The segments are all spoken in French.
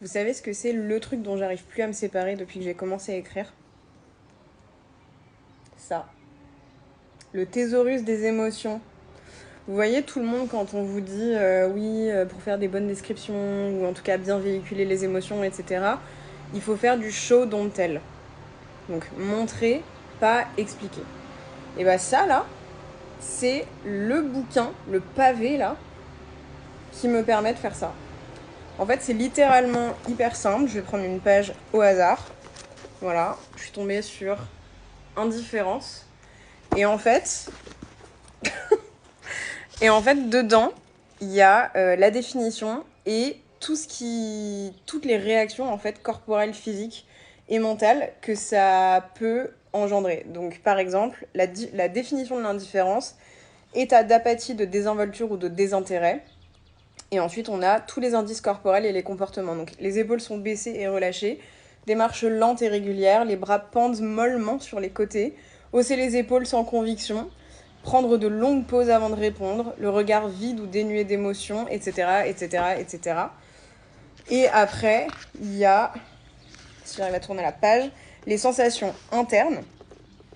Vous savez ce que c'est le truc dont j'arrive plus à me séparer depuis que j'ai commencé à écrire? Ça. Le thésaurus des émotions. Vous voyez, tout le monde, quand on vous dit oui, pour faire des bonnes descriptions, ou en tout cas bien véhiculer les émotions, etc., il faut faire du show don't tell. Donc montrer, pas expliquer. Et bah ça là, c'est le bouquin, le pavé là, qui me permet de faire ça. En fait, c'est littéralement hyper simple. Je vais prendre une page au hasard. Voilà, je suis tombée sur indifférence. Et en fait, dedans, il y a la définition et toutes les réactions en fait corporelles, physiques et mentales que ça peut engendrer. Donc, par exemple, la définition de l'indifférence, état d'apathie, de désinvolture ou de désintérêt. Et ensuite, on a tous les indices corporels et les comportements. Donc, les épaules sont baissées et relâchées, des marches lentes et régulières, les bras pendent mollement sur les côtés, hausser les épaules sans conviction, prendre de longues pauses avant de répondre, le regard vide ou dénué d'émotion, etc., etc., etc. Et après, il y a, si j'arrive à tourner la page, les sensations internes,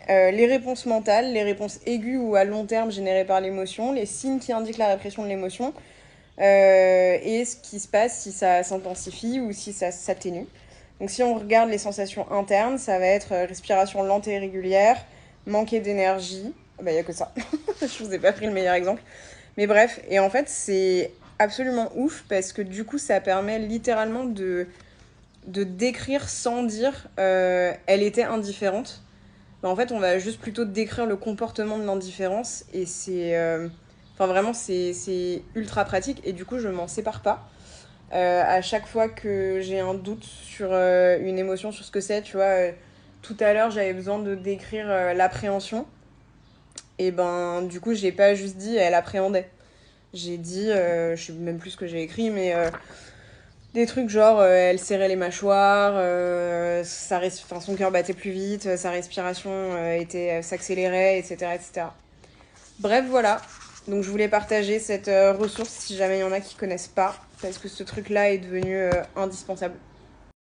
les réponses mentales, les réponses aiguës ou à long terme générées par l'émotion, les signes qui indiquent la répression de l'émotion, et ce qui se passe si ça s'intensifie ou si ça s'atténue. Donc si on regarde les sensations internes, ça va être respiration lente et régulière, manquer d'énergie. Bah, il n'y a que ça. Je vous ai pas pris le meilleur exemple. Mais bref, et en fait, c'est absolument ouf parce que du coup, ça permet littéralement de décrire sans dire elle était indifférente. Bah, en fait, on va juste plutôt décrire le comportement de l'indifférence et c'est. Enfin, vraiment, c'est ultra pratique et du coup, je m'en sépare pas. À chaque fois que j'ai un doute sur une émotion, sur ce que c'est, tu vois, tout à l'heure, j'avais besoin de décrire l'appréhension. Et ben, du coup, j'ai pas juste dit elle appréhendait. J'ai dit, je sais même plus ce que j'ai écrit, mais des trucs genre elle serrait les mâchoires, enfin, son cœur battait plus vite, sa respiration s'accélérait, etc., etc. Bref, voilà. Donc je voulais partager cette ressource si jamais il y en a qui connaissent pas, parce que ce truc-là est devenu indispensable.